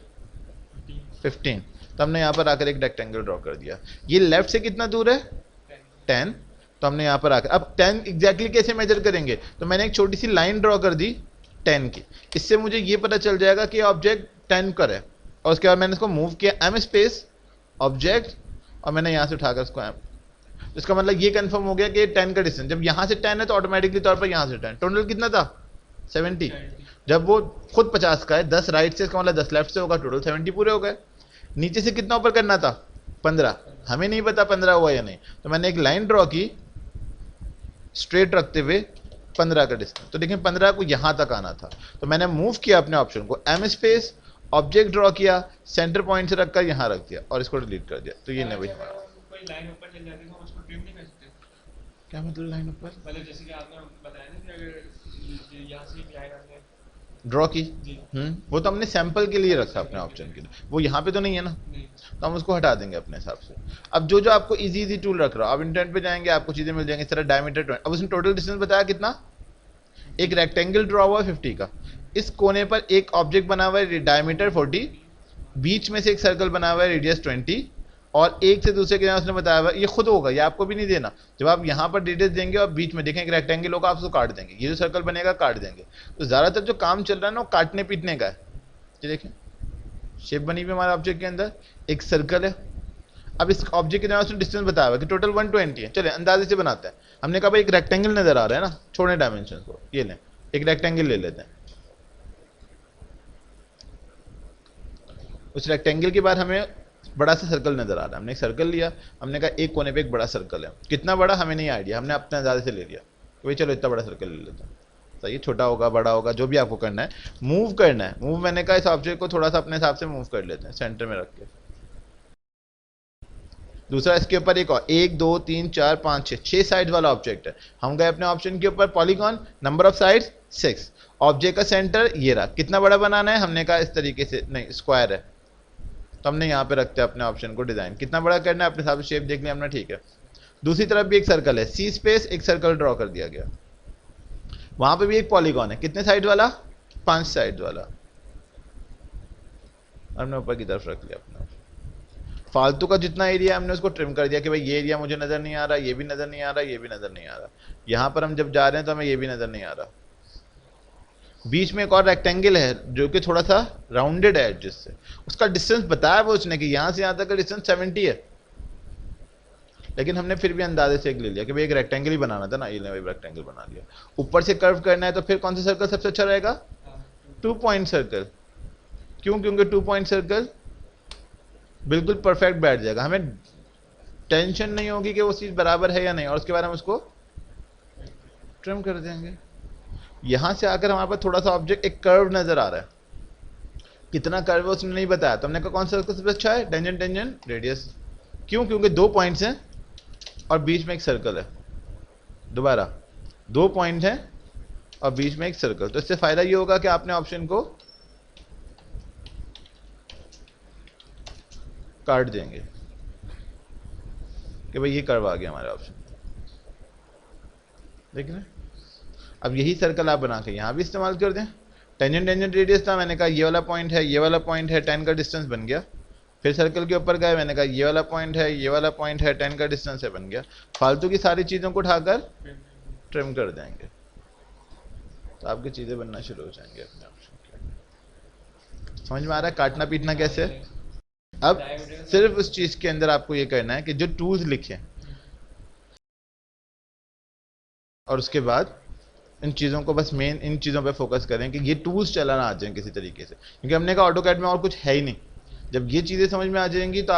15। तो हमने यहाँ पर आकर एक रेक्टेंगल ड्रॉ कर दिया। ये लेफ्ट से कितना दूर है? 10। तो हमने यहाँ पर आकर अब 10 एग्जैक्टली कैसे मेजर करेंगे? तो मैंने एक छोटी सी लाइन ड्रॉ कर दी 10 की। इससे मुझे ये पता चल जाएगा कि ऑब्जेक्ट 10 पर है। और उसके बाद मैंने इसको मूव किया एम स्पेस ऑब्जेक्ट, और मैंने यहाँ से उठाकर इसको एम। तो इसका मतलब ये कंफर्म हो गया कि 10 का डिस्टेंस, जब यहाँ से 10 है तो ऑटोमेटिकली तौर पर यहाँ से 10। टोटल कितना था? 70। जब वो खुद 50 का है, 10 राइट से, इसका मतलब 10 लेफ्ट से होगा, टोटल 70 पूरे हो गए। नीचे से कितना ऊपर करना था? 15। हमें नहीं पता 15 हुआ या नहीं, तो मैंने एक लाइन ड्रॉ की स्ट्रेट रखते हुए 15 का डिस्टेंस। तो देखें 15 को यहां तक आना था, तो मैंने मूव किया अपने ऑप्शन को, एम स्पेस ऑब्जेक्ट ड्रॉ किया, सेंटर पॉइंट से रखकर यहां रख दिया और इसको डिलीट कर दिया। तो ये नहीं भाई हमारा। कोई लाइन ऊपर चल जाती है तो हम उसको ट्रिम नहीं कर सकते? क्या मतलब लाइन ऊपर? मतलब जैसे कि आपने बताया ना कि अगर यहाँ से एक लाइन आपने ड्रॉ की, जी वो तो हमने सैंपल के लिए रखा अपने ऑप्शन के लिए, वो यहाँ पे तो नहीं है ना, नहीं तो हम उसको हटा देंगे अपने हिसाब से। अब जो जो आपको इजी इजी टूल रख रहा हो, आप इंटरनेट पे जाएंगे आपको चीजें मिल जाएंगी। इस तरह डायमीटर 20, अब उसने टोटल डिस्टेंस बताया कितना? एक रेक्टेंगल ड्रॉ हुआ है 50 का, इस कोने पर एक ऑब्जेक्ट बना हुआ है डायमीटर 40, बीच में से एक सर्कल बना हुआ है रेडियस 20, और एक से दूसरे के यहाँ उसने बताया हुआ है, ये खुद होगा, ये आपको भी नहीं देना। जब आप यहाँ पर रेडियस देंगे और बीच में देखें एक रेक्टेंगल होगा, आप उसको काट देंगे, ये जो सर्कल बनेगा काट देंगे। तो ज़्यादातर जो काम चल रहा है ना वो काटने पीटने का है। ये देखें शेप बनी हुई हमारे ऑब्जेक्ट के अंदर, एक सर्कल है। अब इस ऑब्जेक्ट के यहाँ उसने डिस्टेंस बताया हुआ कि टोटल 120 है। चले अंदाजे से बनाते हैं। हमने कहा भाई एक रेक्टेंगल नजर आ रहा है ना, छोड़े डायमेंशन को, ये लें एक रेक्टेंगल ले लेते हैं। उस रेक्टेंगल के बाद हमें बड़ा सा सर्कल नजर आ रहा है, हमने एक सर्कल लिया, हमने कहा एक कोने पे एक बड़ा सर्कल है, कितना बड़ा हमें नहीं आइडिया, हमने अपने अंदाजे से ले लिया कि भाई चलो इतना बड़ा सर्कल ले लेते हैं। सही, छोटा होगा बड़ा होगा जो भी आपको करना है, मूव करना है। मूव मैंने कहा इस ऑब्जेक्ट को थोड़ा सा अपने हिसाब से मूव कर लेते हैं, सेंटर में रख के। दूसरा इसके ऊपर एक और 1 2 3 4 5 6 साइड वाला ऑब्जेक्ट है। हम गए अपने ऑप्शन के ऊपर polygon, number of sides 6, object का सेंटर ये रहा। कितना बड़ा बनाना है? हमने कहा इस तरीके से, नहीं स्क्वायर है, तो हमने यहाँ पे रखते हैं अपने ऑप्शन को डिजाइन। कितना बड़ा करना है अपने हिसाब से, शेप देख लिया हमने, ठीक है। दूसरी तरफ भी एक सर्कल है, सी स्पेस एक सर्कल ड्रॉ कर दिया गया, वहां पे भी एक पॉलीगॉन है, कितने साइड वाला? 5 साइड वाला, हमने ऊपर की तरफ रख लिया अपना। फालतू का जितना एरिया हमने उसको ट्रिम कर दिया कि भाई ये एरिया मुझे नजर नहीं आ रहा, ये भी नजर नहीं आ रहा, ये भी नजर नहीं आ रहा। यहां पर हम जब जा रहे हैं तो हमें ये भी नजर नहीं आ रहा। बीच में एक और रेक्टेंगल है जो कि थोड़ा सा राउंडेड है, जिससे उसका डिस्टेंस बताया वो उसने कि यहां से यहां तक का डिस्टेंस 70 है, लेकिन हमने फिर भी अंदाजे से एक ले लिया कि भाई एक रेक्टेंगल ही बनाना था ना, ये रेक्टेंगल बना लिया। ऊपर से कर्व करना है तो फिर कौन सा सर्कल सबसे अच्छा रहेगा? 2 पॉइंट सर्कल। क्यों? क्योंकि 2 पॉइंट सर्कल बिल्कुल परफेक्ट बैठ जाएगा, हमें टेंशन नहीं होगी कि वो चीज बराबर है या नहीं, और उसके बाद हम उसको ट्रिम कर देंगे। यहां से आकर हमारे पास थोड़ा सा ऑब्जेक्ट एक कर्व नजर आ रहा है, कितना कर्व है उसने नहीं बताया, तो हमने कहा कौन सा सर्कल सबसे अच्छा है? Tangent tangent radius. क्यों? क्योंकि 2 पॉइंट्स हैं और बीच में एक सर्कल है। दोबारा 2 पॉइंट हैं और बीच में एक सर्कल, तो इससे फायदा ये होगा कि आपने ऑप्शन को काट देंगे कि भाई ये कर्व आ गया हमारे ऑप्शन, देख रहे हैं। अब यही सर्कल आप बना के यहाँ भी इस्तेमाल कर दें। टेंजेंट टेंजेंट रेडियस था, मैंने कहा ये वाला पॉइंट है, ये वाला पॉइंट है, 10 का डिस्टेंस बन गया। फिर सर्कल के ऊपर गए, मैंने कहा ये वाला पॉइंट है, ये वाला पॉइंट है, 10 का डिस्टेंस है, बन गया। फालतू की सारी चीज़ों को उठाकर ट्रिम कर देंगे तो आपकी चीज़ें बनना शुरू हो जाएंगे अपने ऑप्शन के। समझ में आ रहा है काटना पीटना कैसे? अब सिर्फ उस चीज़ के अंदर आपको ये करना है कि जो टूल्स लिखे और उसके बाद इन चीज़ों को बस मेन इन चीज़ों पे फोकस करें कि ये टूल्स चलाना आ जाए किसी तरीके से, क्योंकि हमने कहा ऑटोकैड में और कुछ है ही नहीं। जब ये चीज़ें समझ में आ जाएंगी तो आप